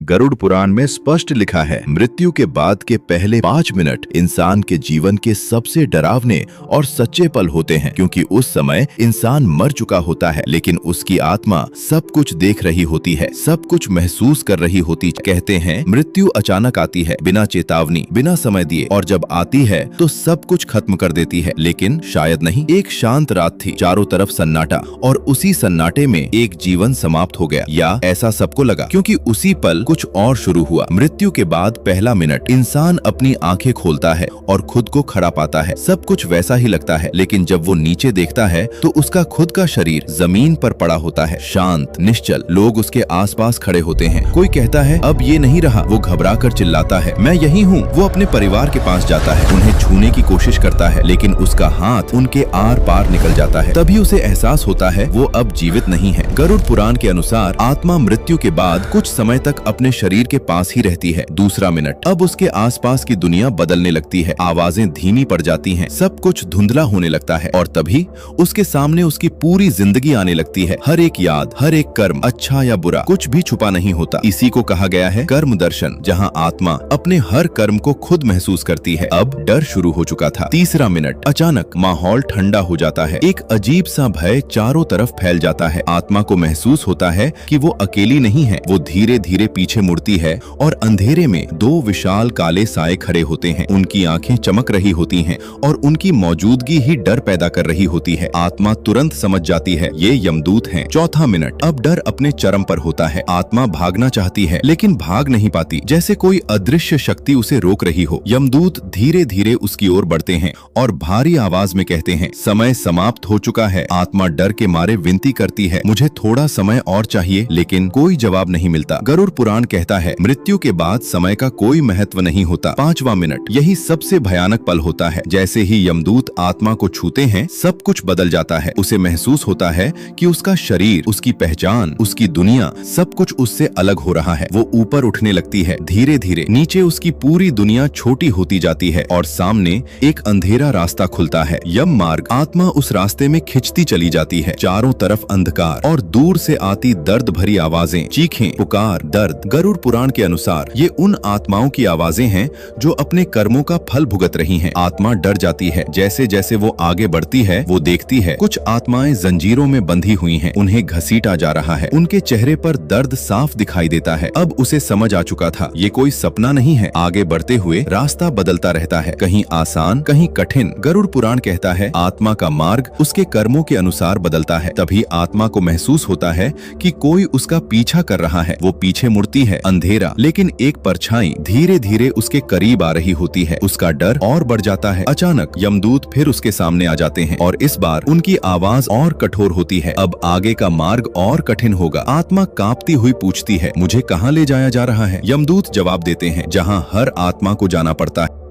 गरुड़ पुराण में स्पष्ट लिखा है, मृत्यु के बाद के पहले 5 मिनट इंसान के जीवन के सबसे डरावने और सच्चे पल होते हैं, क्योंकि उस समय इंसान मर चुका होता है, लेकिन उसकी आत्मा सब कुछ देख रही होती है, सब कुछ महसूस कर रही होती। कहते हैं मृत्यु अचानक आती है, बिना चेतावनी, बिना समय दिए, और जब आती है तो सब कुछ खत्म कर देती है। लेकिन शायद नहीं। एक शांत रात थी, चारों तरफ सन्नाटा, और उसी सन्नाटे में एक जीवन समाप्त हो गया, या ऐसा सबको लगा, क्योंकि उसी पल कुछ और शुरू हुआ। मृत्यु के बाद पहला मिनट इंसान अपनी आंखें खोलता है और खुद को खड़ा पाता है। सब कुछ वैसा ही लगता है, लेकिन जब वो नीचे देखता है तो उसका खुद का शरीर जमीन पर पड़ा होता है, शांत, निश्चल। लोग उसके आसपास खड़े होते हैं। कोई कहता है अब ये नहीं रहा, वो घबरा कर चिल्लाता है मैं यही हूँ। वो अपने परिवार के पास जाता है, उन्हें छूने की कोशिश करता है, लेकिन उसका हाथ उनके आर पार निकल जाता है। तभी उसे एहसास होता है वो अब जीवित नहीं है। गरुड़ पुराण के अनुसार आत्मा मृत्यु के बाद कुछ समय तक अपने शरीर के पास ही रहती है। दूसरा मिनट, अब उसके आसपास की दुनिया बदलने लगती है, आवाजें धीमी पड़ जाती हैं, सब कुछ धुंधला होने लगता है, और तभी उसके सामने उसकी पूरी जिंदगी आने लगती है। हर एक याद, हर एक कर्म, अच्छा या बुरा, कुछ भी छुपा नहीं होता। इसी को कहा गया है कर्म दर्शन, जहाँ आत्मा अपने हर कर्म को खुद महसूस करती है। अब डर शुरू हो चुका था। तीसरा मिनट, अचानक माहौल ठंडा हो जाता है। एक अजीब सा भय चारों तरफ फैल जाता है। आत्मा को महसूस होता है कि वो अकेली नहीं है। वो धीरे धीरे पीछे मुड़ती है और अंधेरे में 2 विशाल काले साए खड़े होते हैं। उनकी आंखें चमक रही होती हैं और उनकी मौजूदगी ही डर पैदा कर रही होती है। आत्मा तुरंत समझ जाती है ये यमदूत हैं। चौथा मिनट, अब डर अपने चरम पर होता है। आत्मा भागना चाहती है, लेकिन भाग नहीं पाती, जैसे कोई अदृश्य शक्ति उसे रोक रही हो। यमदूत धीरे धीरे उसकी ओर बढ़ते हैं और भारी आवाज में कहते हैं समय समाप्त हो चुका है। आत्मा डर के मारे विनती करती है मुझे थोड़ा समय और चाहिए, लेकिन कोई जवाब नहीं मिलता। गरुड़ पुराण कहता है मृत्यु के बाद समय का कोई महत्व नहीं होता। 5वां मिनट, यही सबसे भयानक पल होता है। जैसे ही यमदूत आत्मा को छूते हैं सब कुछ बदल जाता है। उसे महसूस होता है कि उसका शरीर, उसकी पहचान, उसकी दुनिया, सब कुछ उससे अलग हो रहा है। वो ऊपर उठने लगती है। धीरे धीरे नीचे उसकी पूरी दुनिया छोटी होती जाती है और सामने एक अंधेरा रास्ता खुलता है, यम मार्ग। आत्मा उस रास्ते में खिंचती चली जाती है। चारों तरफ अंधकार और दूर से आती दर्द भरी आवाजें, चीखें, पुकार, दर्द। गरुड़ पुराण के अनुसार ये उन आत्माओं की आवाजें हैं जो अपने कर्मों का फल भुगत रही हैं। आत्मा डर जाती है। जैसे जैसे वो आगे बढ़ती है वो देखती है कुछ आत्माएं जंजीरों में बंधी हुई हैं, उन्हें घसीटा जा रहा है। उनके चेहरे पर दर्द साफ दिखाई देता है। अब उसे समझ आ चुका था ये कोई सपना नहीं है। आगे बढ़ते हुए रास्ता बदलता रहता है, कहीं आसान, कहीं कठिन। गरुड़ पुराण कहता है आत्मा का मार्ग उसके कर्मों के अनुसार बदलता है। तभी आत्मा को महसूस होता है कि कोई उसका पीछा कर रहा है। वो पीछे मुड़ती है। अंधेरा, लेकिन एक परछाई धीरे धीरे उसके करीब आ रही होती है। उसका डर और बढ़ जाता है। अचानक यमदूत फिर उसके सामने आ जाते हैं और इस बार उनकी आवाज और कठोर होती है। अब आगे का मार्ग और कठिन होगा। आत्मा कांपती हुई पूछती है मुझे कहाँ ले जाया जा रहा है? यमदूत जवाब देते हैं जहाँ हर आत्मा को जाना पड़ता है।